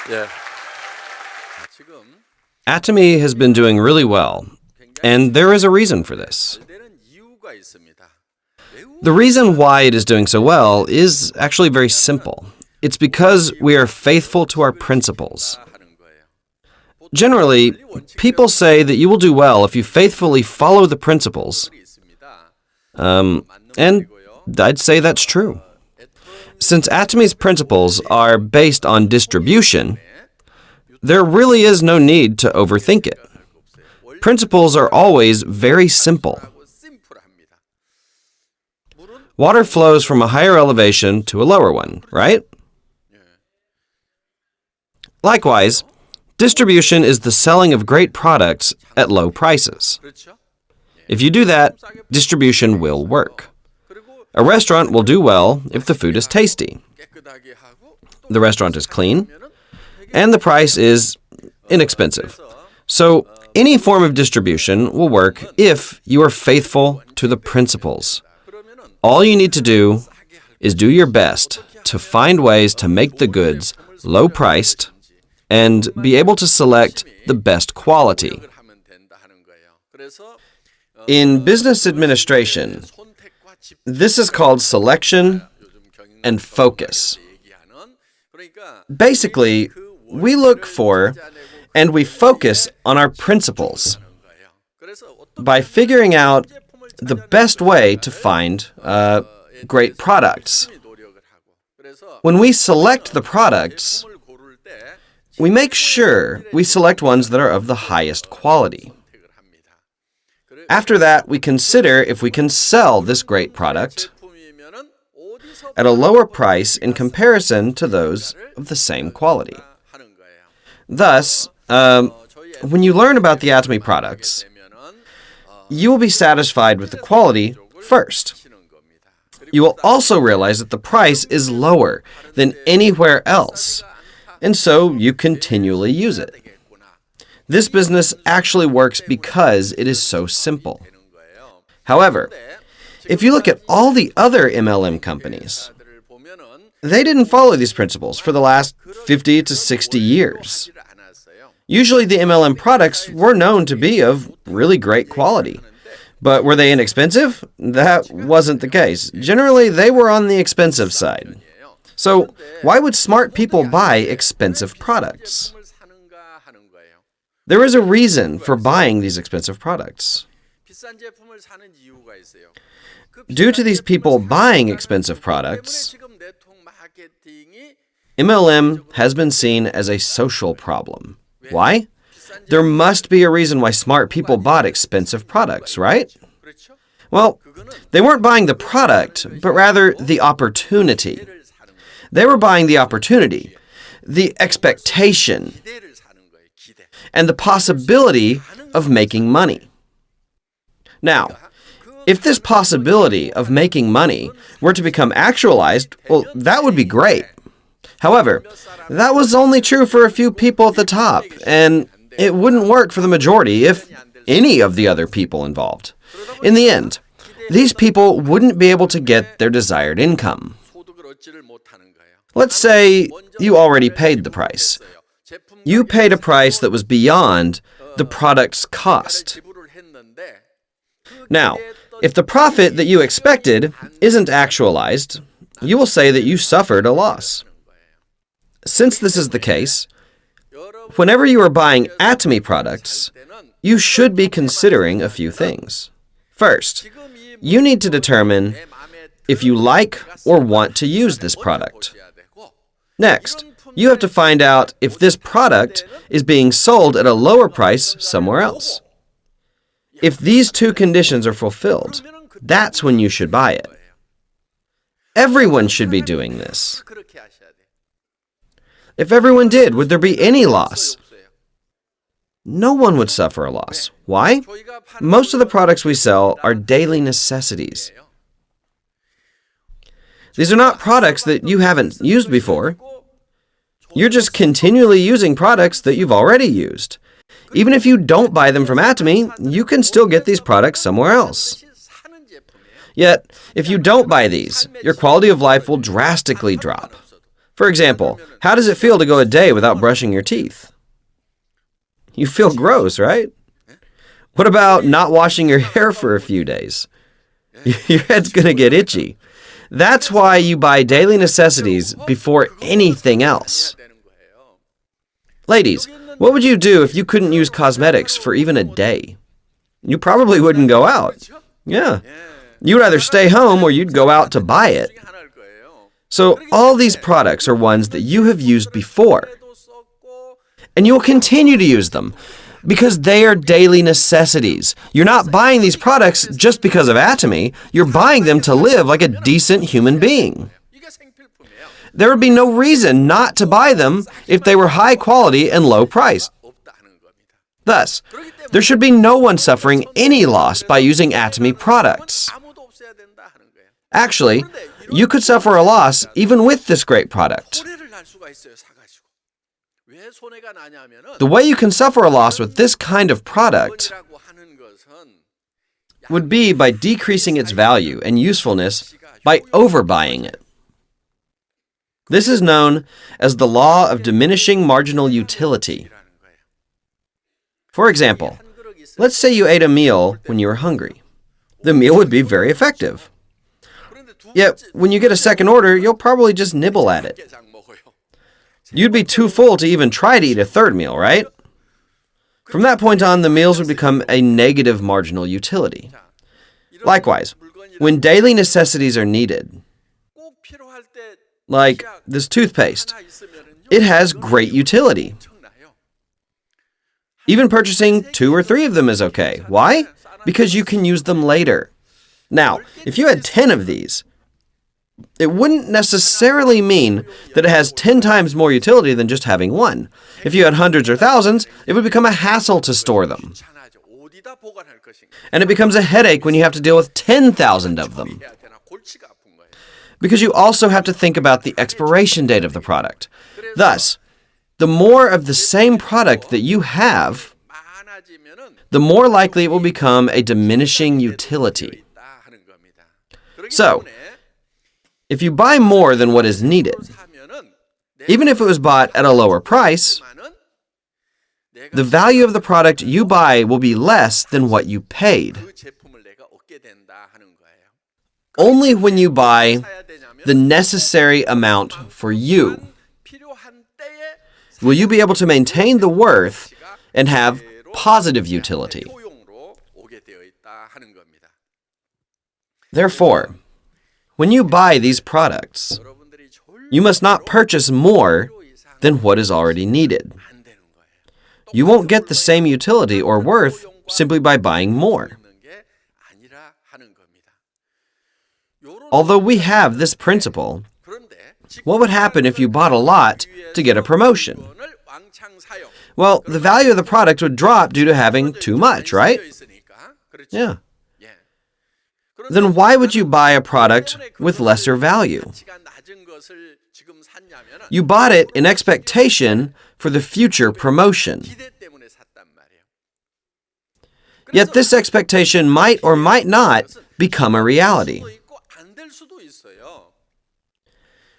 예. Atomy has been doing really well, and there is a reason for this. The reason why it is doing so well is actually very simple. It's because we are faithful to our principles. Generally, people say that you will do well if you faithfully follow the principles. And I'd say that's true. Since Atomy's principles are based on distribution, there really is no need to overthink it. Principles are always very simple. Water flows from a higher elevation to a lower one, right? Likewise, distribution is the selling of great products at low prices. If you do that, distribution will work. A restaurant will do well if the food is tasty, the restaurant is clean, and the price is inexpensive. So, any form of distribution will work if you are faithful to the principles. All you need to do is do your best to find ways to make the goods low-priced and be able to select the best quality. In business administration, this is called selection and focus. Basically, we look for and we focus on our principles by figuring out the best way to find great products. When we select the products, we make sure we select ones that are of the highest quality. After that, we consider if we can sell this great product at a lower price in comparison to those of the same quality. Thus, when you learn about the Atomy products, you will be satisfied with the quality first. You will also realize that the price is lower than anywhere else, and so you continually use it. This business actually works because it is so simple. However, if you look at all the other MLM companies, they didn't follow these principles for the last 50 to 60 years. Usually the MLM products were known to be of really great quality. But were they inexpensive? That wasn't the case. Generally, they were on the expensive side. So, why would smart people buy expensive products? There is a reason for buying these expensive products. Due to these people buying expensive products, MLM has been seen as a social problem. Why? There must be a reason why smart people bought expensive products, right? Well, they weren't buying the product, but rather the opportunity. They were buying the opportunity, the expectation, and the possibility of making money. Now, if this possibility of making money were to become actualized, well, that would be great. However, that was only true for a few people at the top, and it wouldn't work for the majority, if any of the other people involved. In the end, these people wouldn't be able to get their desired income. Let's say you already paid the price. You paid a price that was beyond the product's cost. Now, if the profit that you expected isn't actualized, you will say that you suffered a loss. Since this is the case, whenever you are buying Atomy products, you should be considering a few things. First, you need to determine if you like or want to use this product. Next, you have to find out if this product is being sold at a lower price somewhere else. If these two conditions are fulfilled, that's when you should buy it. Everyone should be doing this. If everyone did, would there be any loss? No one would suffer a loss. Why? Most of the products we sell are daily necessities. These are not products that you haven't used before. You're just continually using products that you've already used. Even if you don't buy them from Atomy, you can still get these products somewhere else. Yet, if you don't buy these, your quality of life will drastically drop. For example, how does it feel to go a day without brushing your teeth? You feel gross, right? What about not washing your hair for a few days? Your head's going to get itchy. That's why you buy daily necessities before anything else. Ladies, what would you do if you couldn't use cosmetics for even a day? You probably wouldn't go out. Yeah. You'd either stay home or you'd go out to buy it. So all these products are ones that you have used before. And you will continue to use them because they are daily necessities. You're not buying these products just because of Atomy. You're buying them to live like a decent human being. There would be no reason not to buy them if they were high quality and low priced. Thus, there should be no one suffering any loss by using Atomy products. Actually, you could suffer a loss even with this great product. The way you can suffer a loss with this kind of product would be by decreasing its value and usefulness by overbuying it. This is known as the law of diminishing marginal utility. For example, let's say you ate a meal when you were hungry. The meal would be very effective. Yet, when you get a second order, you'll probably just nibble at it. You'd be too full to even try to eat a third meal, right? From that point on, the meals would become a negative marginal utility. Likewise, when daily necessities are needed, like this toothpaste, it has great utility. Even purchasing 2 or 3 of them is okay. Why? Because you can use them later. Now, if you had 10 of these, it wouldn't necessarily mean that it has 10 times more utility than just having one. If you had hundreds or thousands, it would become a hassle to store them. And it becomes a headache when you have to deal with 10,000 of them. Because you also have to think about the expiration date of the product. Thus, the more of the same product that you have, the more likely it will become a diminishing utility. So, if you buy more than what is needed, even if it was bought at a lower price, the value of the product you buy will be less than what you paid. Only when you buy the necessary amount for you will you be able to maintain the worth and have positive utility. Therefore, when you buy these products, you must not purchase more than what is already needed. You won't get the same utility or worth simply by buying more. Although we have this principle, what would happen if you bought a lot to get a promotion? Well, the value of the product would drop due to having too much, right? Yeah. Then why would you buy a product with lesser value? You bought it in expectation for the future promotion. Yet this expectation might or might not become a reality.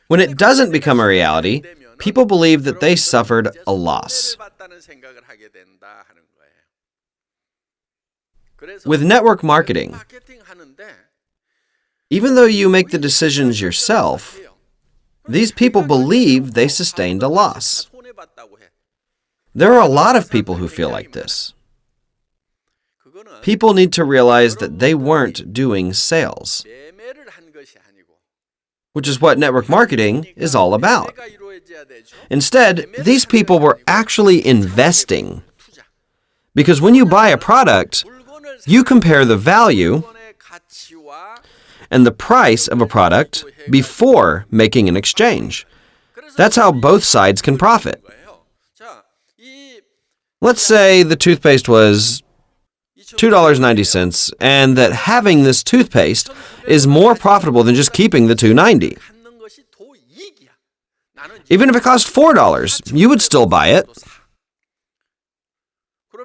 When it doesn't become a reality, people believe that they suffered a loss. With network marketing, even though you make the decisions yourself, these people believe they sustained a loss. There are a lot of people who feel like this. People need to realize that they weren't doing sales, which is what network marketing is all about. Instead, these people were actually investing. Because when you buy a product, you compare the value and the price of a product before making an exchange. That's how both sides can profit. Let's say the toothpaste was $2.90 and that having this toothpaste is more profitable than just keeping the $2.90. Even if it cost $4, you would still buy it.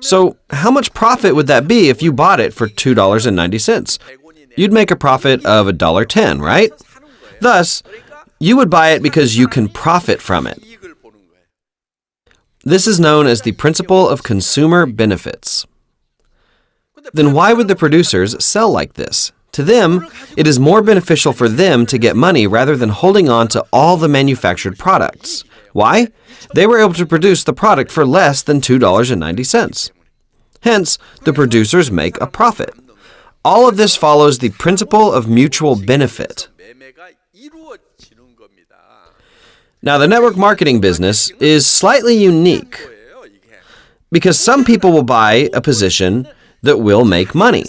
So how much profit would that be if you bought it for $2.90? You'd make a profit of $1.10, right? Thus, You would buy it because you can profit from it. This is known as the principle of consumer benefits. Then why would the producers sell like this? To them, it is more beneficial for them to get money rather than holding on to all the manufactured products. Why? They were able to produce the product for less than $2.90. Hence, the producers make a profit. All of this follows the principle of mutual benefit. Now, the network marketing business is slightly unique because some people will buy a position that will make money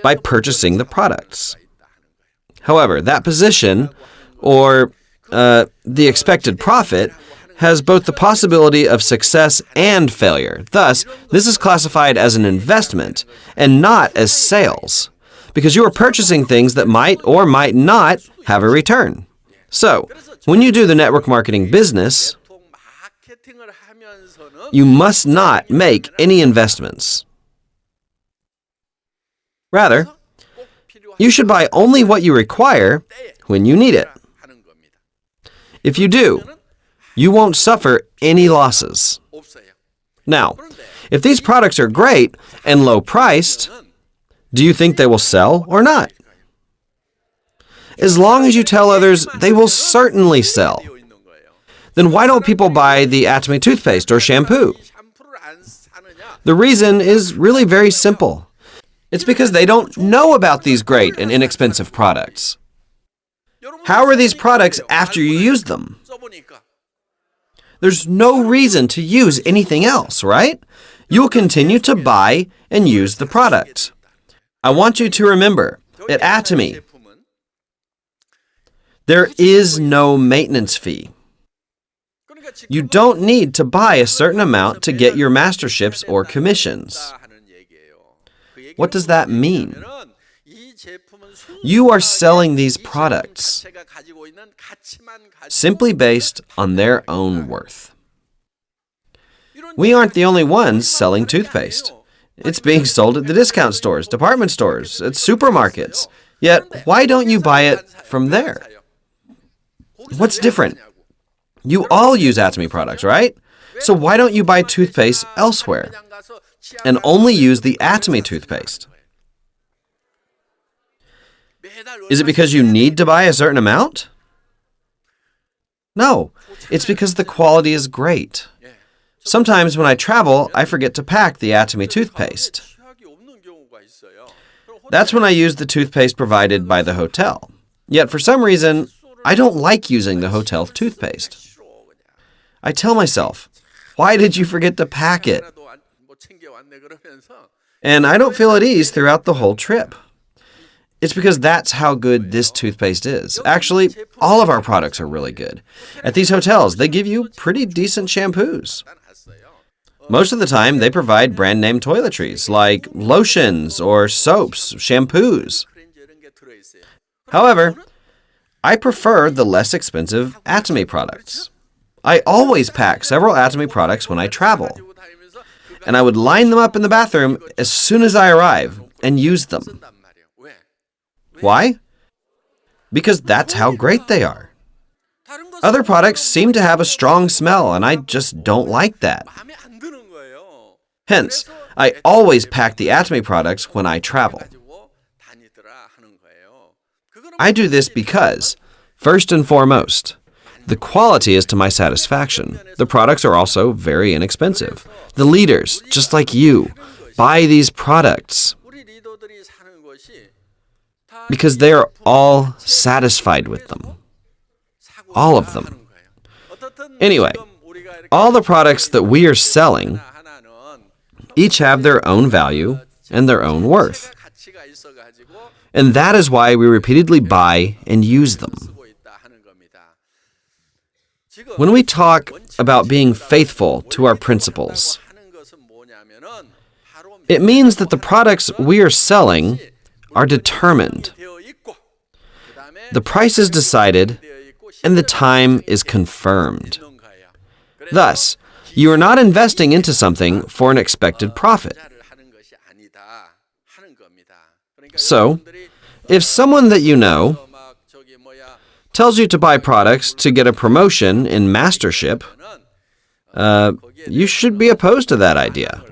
by purchasing the products. However, that position, or the expected profit, has both the possibility of success and failure. Thus, this is classified as an investment and not as sales, because you are purchasing things that might or might not have a return. So, when you do the network marketing business, you must not make any investments. Rather, you should buy only what you require when you need it. If you do, you won't suffer any losses. Now, if these products are great and low-priced, do you think they will sell or not? As long as you tell others, they will certainly sell. Then why don't people buy the Atomy toothpaste or shampoo? The reason is really very simple. It's because they don't know about these great and inexpensive products. How are these products after you use them? There's no reason to use anything else, right? You'll continue to buy and use the product. I want you to remember, at Atomy, there is no maintenance fee. You don't need to buy a certain amount to get your masterships or commissions. What does that mean? You are selling these products simply based on their own worth. We aren't the only ones selling toothpaste. It's being sold at the discount stores, department stores, at supermarkets. Yet, why don't you buy it from there? What's different? You all use Atomy products, right? So why don't you buy toothpaste elsewhere and only use the Atomy toothpaste? Is it because you need to buy a certain amount? No, it's because the quality is great. Sometimes when I travel, I forget to pack the Atomy toothpaste. That's when I use the toothpaste provided by the hotel. Yet for some reason, I don't like using the hotel toothpaste. I tell myself, why did you forget to pack it? And I don't feel at ease throughout the whole trip. It's because that's how good this toothpaste is. Actually, all of our products are really good. At these hotels, they give you pretty decent shampoos. Most of the time, they provide brand-name toiletries like lotions or soaps, shampoos. However, I prefer the less expensive Atomy products. I always pack several Atomy products when I travel, and I would line them up in the bathroom as soon as I arrive and use them. Why? Because that's how great they are. Other products seem to have a strong smell, and I just don't like that. Hence, I always pack the Atomy products when I travel. I do this because, first and foremost, the quality is to my satisfaction. The products are also very inexpensive. The leaders, just like you, buy these products because they are all satisfied with them. All of them. Anyway, all the products that we are selling each have their own value and their own worth. And that is why we repeatedly buy and use them. When we talk about being faithful to our principles, it means that the products we are selling are determined. The price is decided, and the time is confirmed. Thus, you are not investing into something for an expected profit. So, if someone that you know tells you to buy products to get a promotion in mastership, you should be opposed to that idea.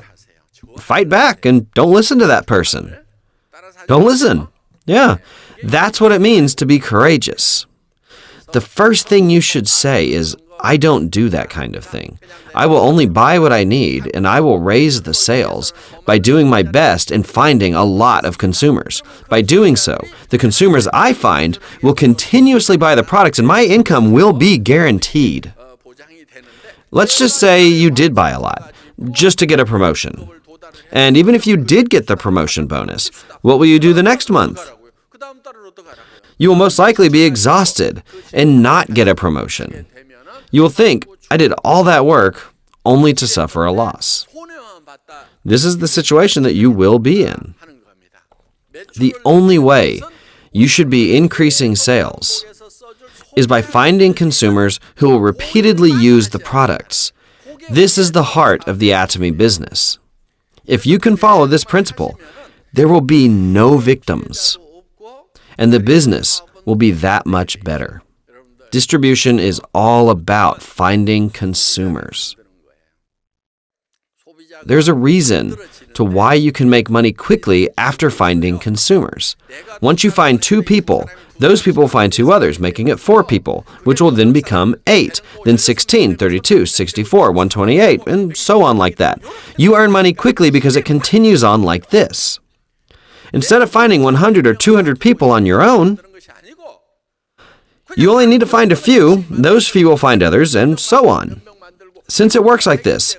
Fight back and don't listen to that person. Don't listen. Yeah, that's what it means to be courageous. The first thing you should say is, I don't do that kind of thing. I will only buy what I need, and I will raise the sales by doing my best in finding a lot of consumers. By doing so, the consumers I find will continuously buy the products, and my income will be guaranteed. Let's just say you did buy a lot, just to get a promotion. And even if you did get the promotion bonus, what will you do the next month? You will most likely be exhausted and not get a promotion. You will think, I did all that work only to suffer a loss. This is the situation that you will be in. The only way you should be increasing sales is by finding consumers who will repeatedly use the products. This is the heart of the Atomy business. If you can follow this principle, there will be no victims, and the business will be that much better. Distribution is all about finding consumers. There's a reason to why you can make money quickly after finding consumers. Once you find 2 people, those people will find 2 others, making it 4 people, which will then become 8, then 16, 32, 64, 128, and so on like that. You earn money quickly because it continues on like this. Instead of finding 100 or 200 people on your own, you only need to find a few, those few will find others, and so on. Since it works like this,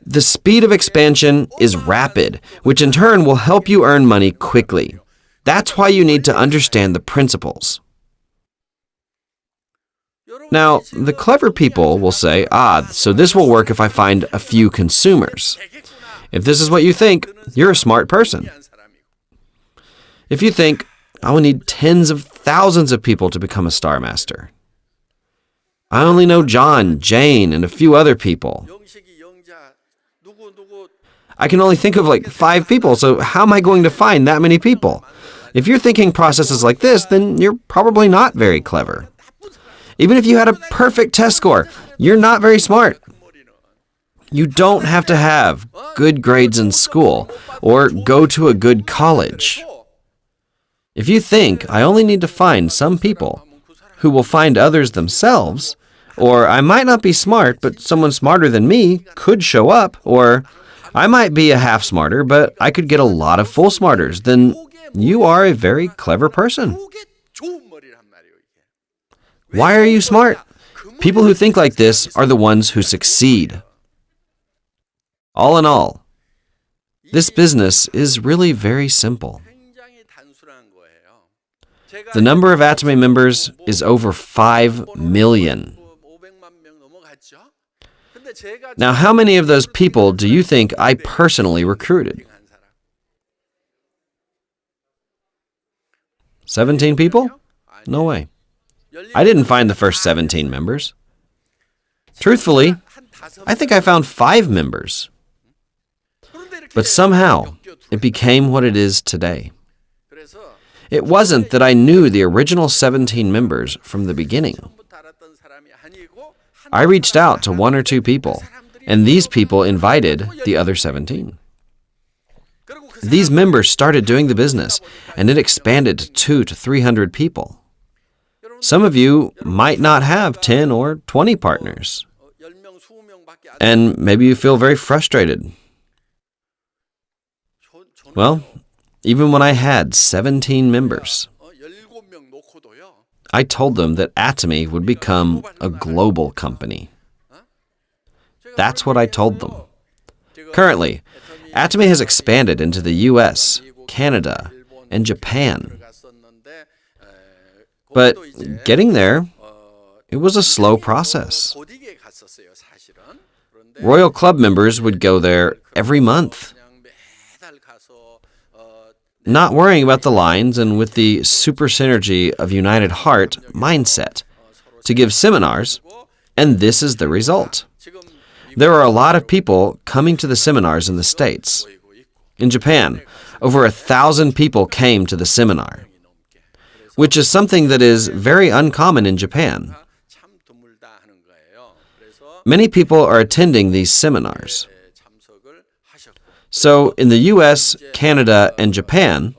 the speed of expansion is rapid, which in turn will help you earn money quickly. That's why you need to understand the principles. Now, the clever people will say, so this will work if I find a few consumers. If this is what you think, you're a smart person. If you think, I will need tens of thousands of people to become a Star Master. I only know John, Jane, and a few other people. I can only think of like 5 people, so how am I going to find that many people? If you're thinking processes like this, then you're probably not very clever. Even if you had a perfect test score, you're not very smart. You don't have to have good grades in school or go to a good college. If you think, I only need to find some people who will find others themselves, or I might not be smart, but someone smarter than me could show up, or I might be a half smarter, but I could get a lot of full smarters, then you are a very clever person. Why are you smart? People who think like this are the ones who succeed. All in all, this business is really very simple. The number of Atomy members is over 5 million. Now, how many of those people do you think I personally recruited? 17 people? No way. I didn't find the first 17 members. Truthfully, I think I found 5 members. But somehow, it became what it is today. It wasn't that I knew the original 17 members from the beginning. I reached out to 1 or 2 people, and these people invited the other 17. These members started doing the business, and it expanded to 200 to 300 people. Some of you might not have 10 or 20 partners, and maybe you feel very frustrated. Well, even when I had 17 members, I told them that Atomy would become a global company. That's what I told them. Currently, Atomy has expanded into the US, Canada, and Japan. But getting there, it was a slow process. Royal Club members would go there every month, not worrying about the lines and with the super synergy of United Heart mindset to give seminars, and this is the result. There are a lot of people coming to the seminars in the States. In Japan, over 1,000 people came to the seminar. which is something that is very uncommon in Japan. Many people are attending these seminars. So in the US, Canada, and Japan,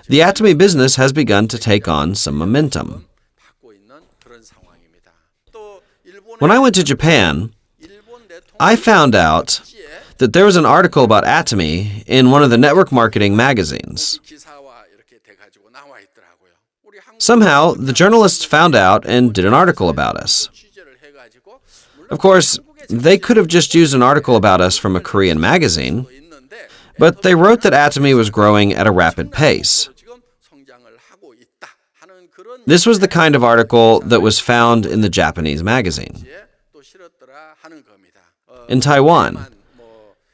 the Atomy business has begun to take on some momentum. When I went to Japan, I found out that there was an article about Atomy in one of the network marketing magazines. Somehow, the journalists found out and did an article about us. Of course, they could have just used an article about us from a Korean magazine, but they wrote that Atomy was growing at a rapid pace. This was the kind of article that was found in the Japanese magazine. In Taiwan,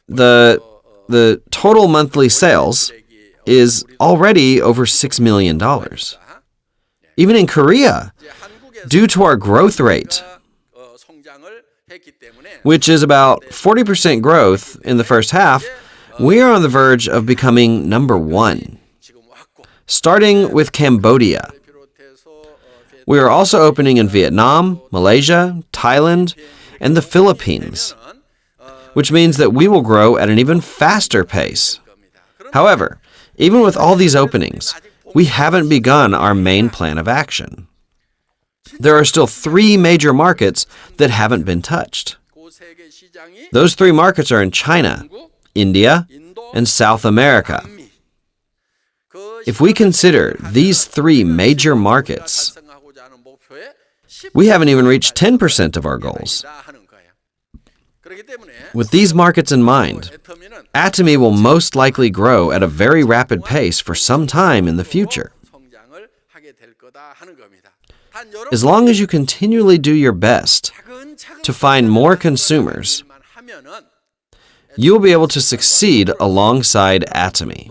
the total monthly sales is already over $6 million. Even in Korea, due to our growth rate, which is about 40% growth in the first half, we are on the verge of becoming number one. Starting with Cambodia. We are also opening in Vietnam, Malaysia, Thailand, and the Philippines, which means that we will grow at an even faster pace. However, even with all these openings, we haven't begun our main plan of action. There are still 3 major markets that haven't been touched. Those 3 markets are in China, India, and South America. If we consider these 3 major markets, we haven't even reached 10% of our goals. With these markets in mind, Atomy will most likely grow at a very rapid pace for some time in the future. As long as you continually do your best to find more consumers, you will be able to succeed alongside Atomy.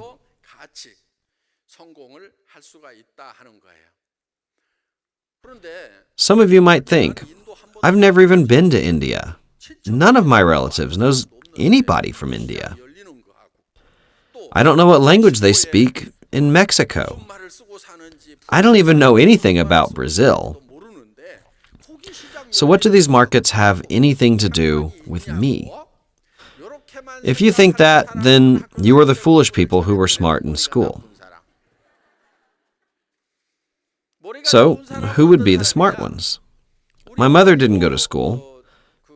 Some of you might think, I've never even been to India. None of my relatives knows anybody from India. I don't know what language they speak in Mexico. I don't even know anything about Brazil. So what do these markets have anything to do with me? If you think that, then you are the foolish people who were smart in school. So, who would be the smart ones? My mother didn't go to school,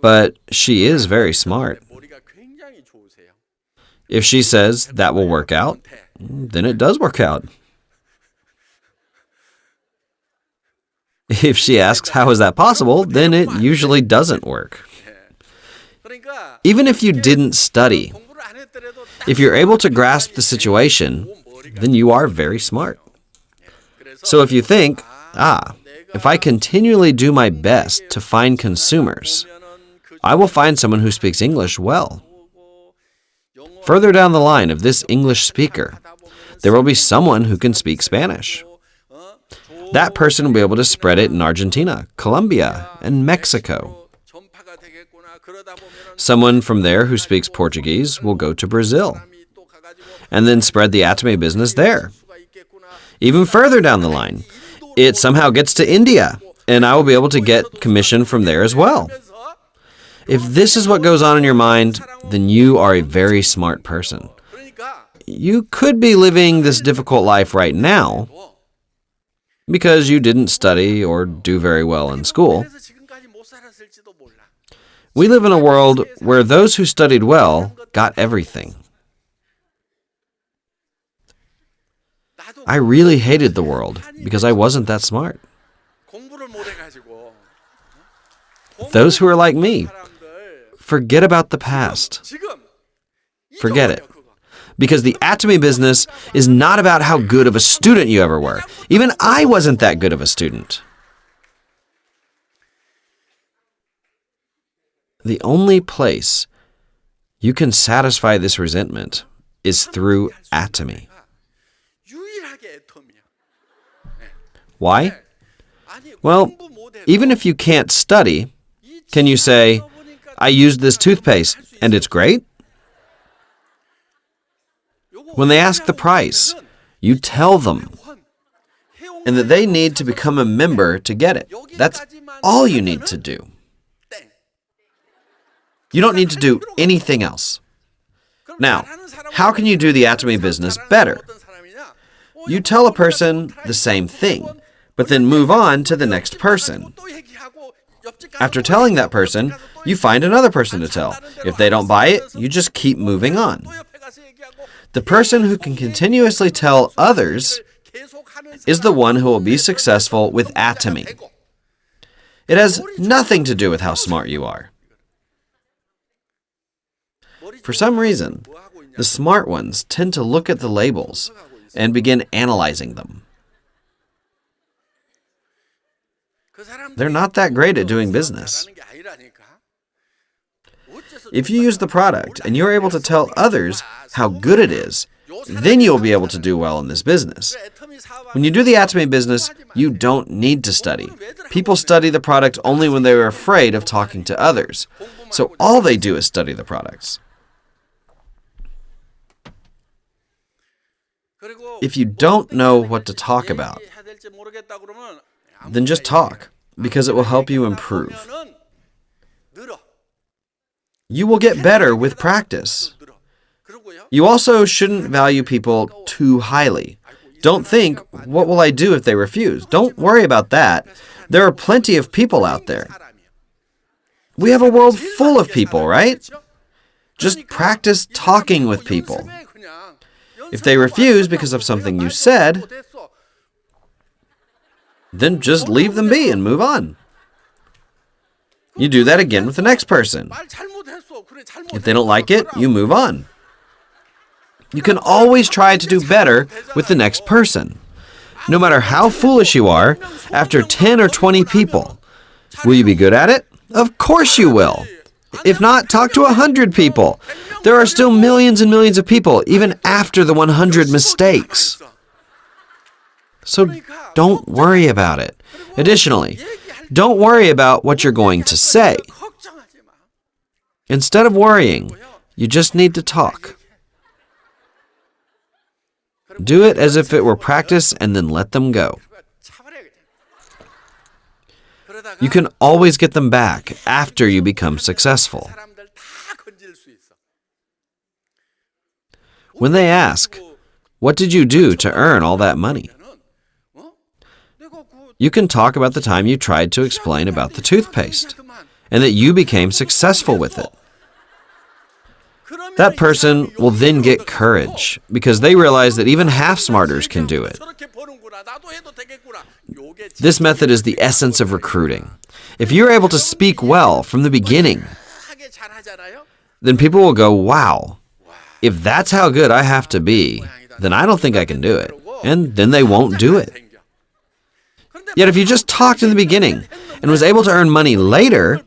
but she is very smart. If she says that will work out, then it does work out. If she asks how is that possible, then it usually doesn't work. Even if you didn't study, if you're able to grasp the situation, then you are very smart. So if you think, if I continually do my best to find consumers, I will find someone who speaks English well. Further down the line of this English speaker, there will be someone who can speak Spanish. That person will be able to spread it in Argentina, Colombia, and Mexico. Someone from there who speaks Portuguese will go to Brazil, and then spread the Atomy business there. Even further down the line, it somehow gets to India, and I will be able to get commission from there as well. If this is what goes on in your mind, then you are a very smart person. You could be living this difficult life right now because you didn't study or do very well in school. We live in a world where those who studied well got everything. I really hated the world because I wasn't that smart. Those who are like me, forget about the past. Forget it. Because the Atomy business is not about how good of a student you ever were. Even I wasn't that good of a student. The only place you can satisfy this resentment is through Atomy. Why? Well, even if you can't study, can you say, I used this toothpaste and it's great? When they ask the price, You tell them, and that they need to become a member to get it. That's all you need to do. You don't need to do anything else. Now, how can you do the Atomy business better? You tell a person the same thing, but then move on to the next person. After telling that person, you find another person to tell. If they don't buy it, you just keep moving on. The person who can continuously tell others is the one who will be successful with Atomy. It has nothing to do with how smart you are. For some reason, the smart ones tend to look at the labels and begin analyzing them. They're not that great at doing business. If you use the product and you're able to tell others how good it is, then you'll be able to do well in this business. When you do the Atomy business, you don't need to study. People study the product only when they are afraid of talking to others. So all they do is study the products. If you don't know what to talk about, then just talk, because it will help you improve. You will get better with practice. You also shouldn't value people too highly. Don't think, what will I do if they refuse? Don't worry about that. There are plenty of people out there. We have a world full of people, right? Just practice talking with people. If they refuse because of something you said, then just leave them be and move on. You do that again with the next person. If they don't like it, you move on. You can always try to do better with the next person. No matter how foolish you are, after 10 or 20 people, will you be good at it? Of course you will. If not, talk to 100 people. There are still millions and millions of people, even after the 100 mistakes. So don't worry about it. Additionally, don't worry about what you're going to say. Instead of worrying, you just need to talk. Do it as if it were practice and then let them go. You can always get them back after you become successful. When they ask, "What did you do to earn all that money?" you can talk about the time you tried to explain about the toothpaste and that you became successful with it. That person will then get courage because they realize that even half-smarters can do it. This method is the essence of recruiting. If you're able to speak well from the beginning, then people will go, "Wow, if that's how good I have to be, then I don't think I can do it." And then they won't do it. Yet if you just talked in the beginning and was able to earn money later,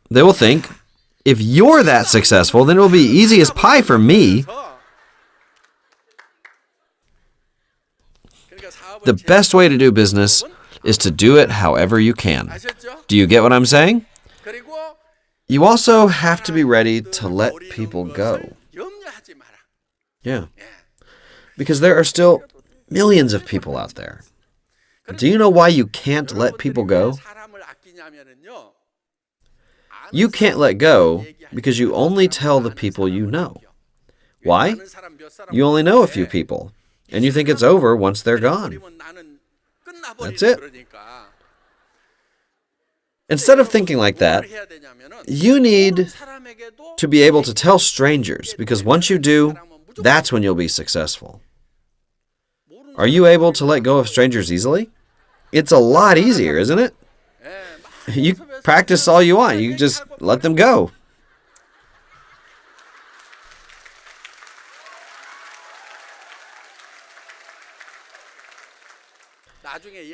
they will think, if you're that successful, then it will be easy as pie for me. The best way to do business is to do it however you can. Do you get what I'm saying? You also have to be ready to let people go. Yeah. Because there are still millions of people out there. Do you know why you can't let people go? You can't let go because you only tell the people you know. Why? You only know a few people, and you think it's over once they're gone. That's it. Instead of thinking like that, you need to be able to tell strangers, because once you do, that's when you'll be successful. Are you able to let go of strangers easily? It's a lot easier, isn't it? You practice all you want. You just let them go.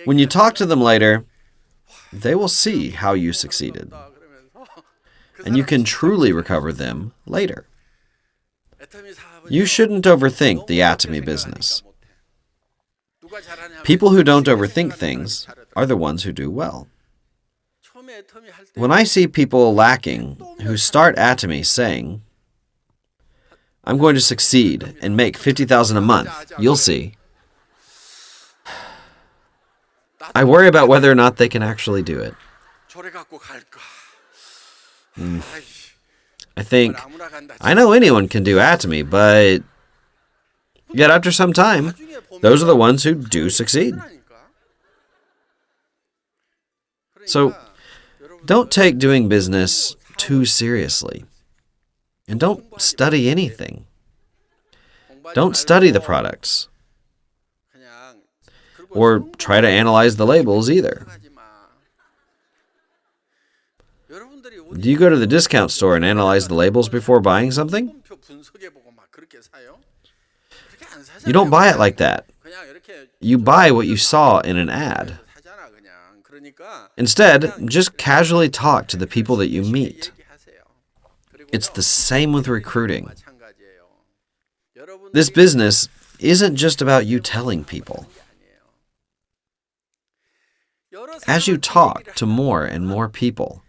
When you talk to them later, they will see how you succeeded. And you can truly recover them later. You shouldn't overthink the Atomy business. People who don't overthink things are the ones who do well. When I see people lacking who start Atomy saying, I'm going to succeed and make $50,000 a month. You'll see. I worry about whether or not they can actually do it. I think, I know anyone can do Atomy, but yet after some time, those are the ones who do succeed. So, don't take doing business too seriously. And don't study anything. Don't study the products. Or try to analyze the labels either. Do you go to the discount store and analyze the labels before buying something? You don't buy it like that. You buy what you saw in an ad. Instead, just casually talk to the people that you meet. It's the same with recruiting. This business isn't just about you telling people. As you talk to more and more people,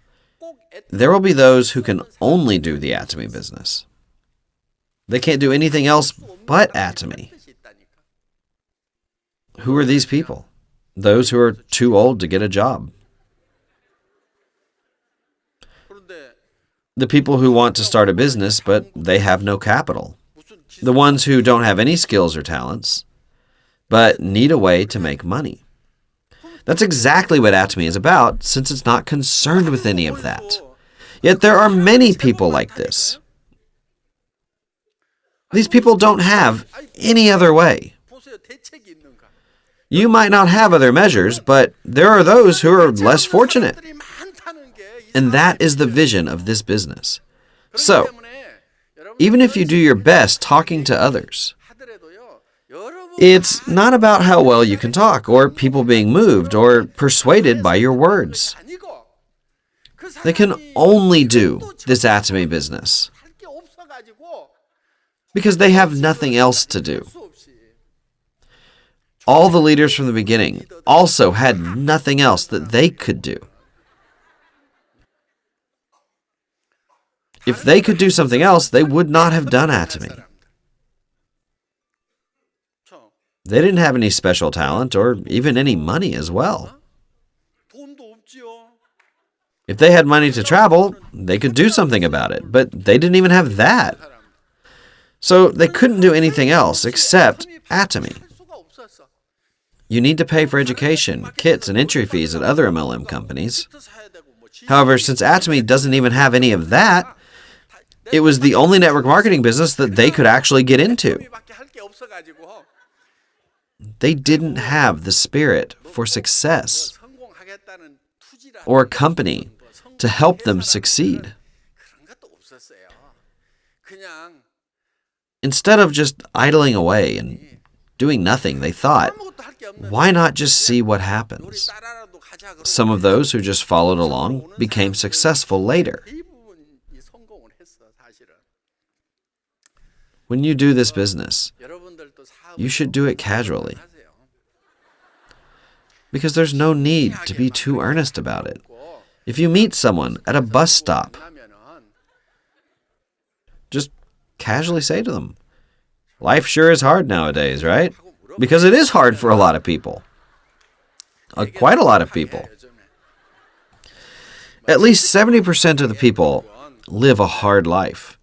there will be those who can only do the Atomy business. They can't do anything else but Atomy. Who are these people? Those who are too old to get a job. The people who want to start a business, but they have no capital. The ones who don't have any skills or talents, but need a way to make money. That's exactly what Atomy is about, since it's not concerned with any of that. Yet there are many people like this. These people don't have any other way. You might not have other measures, but there are those who are less fortunate. And that is the vision of this business. So, even if you do your best talking to others, it's not about how well you can talk, or people being moved or persuaded by your words. They can only do this Atomy business because they have nothing else to do. All the leaders from the beginning also had nothing else that they could do. If they could do something else, they would not have done Atomy. They didn't have any special talent or even any money as well. If they had money to travel, they could do something about it, but they didn't even have that. So they couldn't do anything else except Atomy. You need to pay for education, kits, and entry fees at other MLM companies. However, since Atomy doesn't even have any of that, it was the only network marketing business that they could actually get into. They didn't have the spirit for success or a company to help them succeed. Instead of just idling away and doing nothing, they thought, why not just see what happens? Some of those who just followed along became successful later. When you do this business, you should do it casually, because there's no need to be too earnest about it. If you meet someone at a bus stop, just casually say to them, life sure is hard nowadays, right? Because it is hard for a lot of people. Quite a lot of people. At least 70% of the people live a hard life.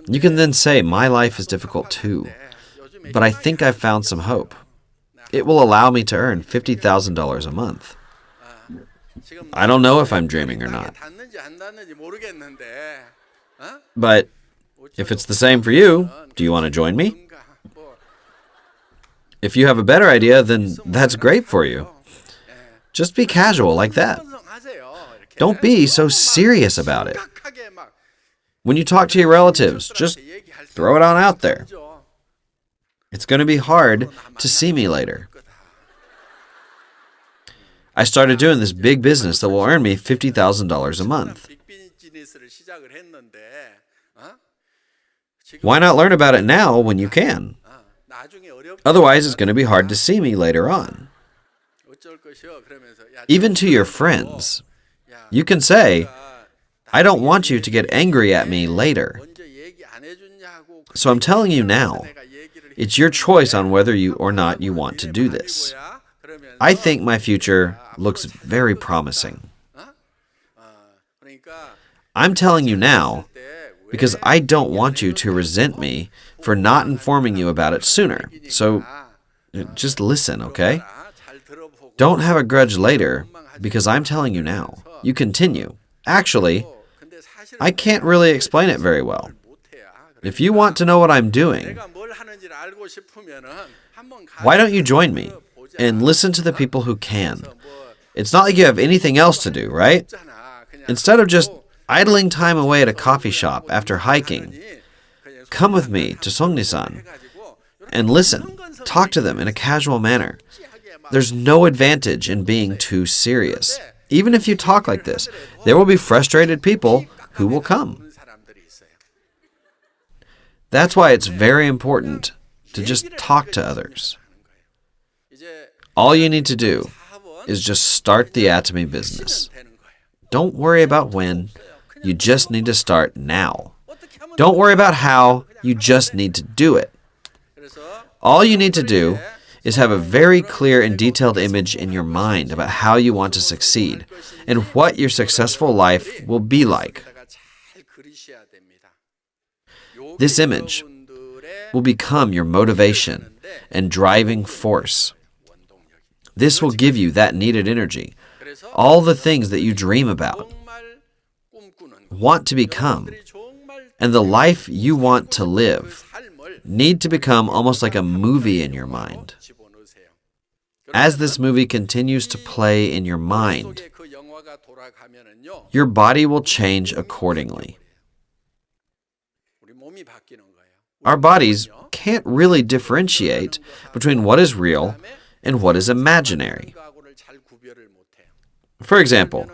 You can then say, my life is difficult too, but I think I've found some hope. It will allow me to earn $50,000 a month. I don't know if I'm dreaming or not. But if it's the same for you, do you want to join me? If you have a better idea, then that's great for you. Just be casual like that. Don't be so serious about it. When you talk to your relatives, just throw it on out there. It's going to be hard to see me later. I started doing this big business that will earn me $50,000 a month. Why not learn about it now when you can? Otherwise, it's going to be hard to see me later on. Even to your friends, you can say, I don't want you to get angry at me later. So I'm telling you now, it's your choice on whether you or not you want to do this. I think my future looks very promising. I'm telling you now because I don't want you to resent me for not informing you about it sooner. So just listen, okay? Don't have a grudge later because I'm telling you now. You continue. Actually, I can't really explain it very well. If you want to know what I'm doing, why don't you join me and listen to the people who can? It's not like you have anything else to do, right? Instead of just idling time away at a coffee shop after hiking, come with me to Songnisan and listen. Talk to them in a casual manner. There's no advantage in being too serious. Even if you talk like this, there will be frustrated people who will come. That's why it's very important to just talk to others. All you need to do is just start the Atomy business. Don't worry about when. You just need to start now. Don't worry about how. You just need to do it. All you need to do is have a very clear and detailed image in your mind about how you want to succeed and what your successful life will be like. This image will become your motivation and driving force. This will give you that needed energy, all the things that you dream about, want to become, and the life you want to live need to become almost like a movie in your mind. As this movie continues to play in your mind, your body will change accordingly. Our bodies can't really differentiate between what is real and what is imaginary. For example,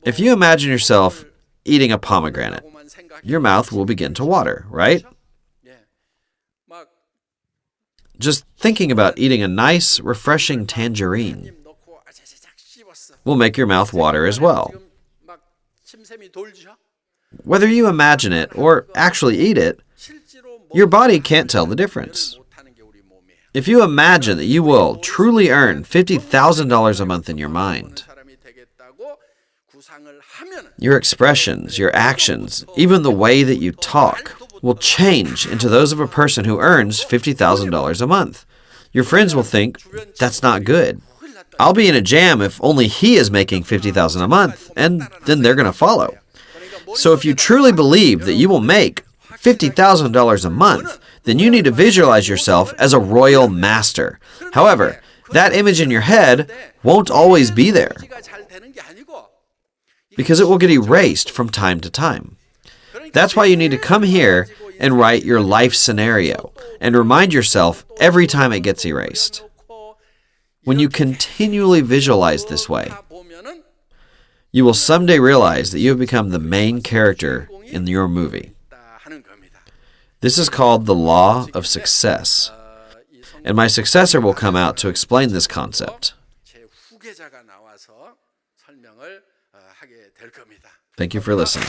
if you imagine yourself eating a pomegranate, your mouth will begin to water, right? Just thinking about eating a nice, refreshing tangerine will make your mouth water as well. Whether you imagine it or actually eat it, your body can't tell the difference. If you imagine that you will truly earn $50,000 a month in your mind, your expressions, your actions, even the way that you talk will change into those of a person who earns $50,000 a month. Your friends will think, that's not good. I'll be in a jam if only he is making $50,000 a month, and then they're going to follow. So if you truly believe that you will make $50,000 a month, then you need to visualize yourself as a royal master. However, that image in your head won't always be there, because it will get erased from time to time. That's why you need to come here and write your life scenario and remind yourself every time it gets erased. When you continually visualize this way, you will someday realize that you have become the main character in your movie. This is called the law of success, and my successor will come out to explain this concept. Thank you for listening.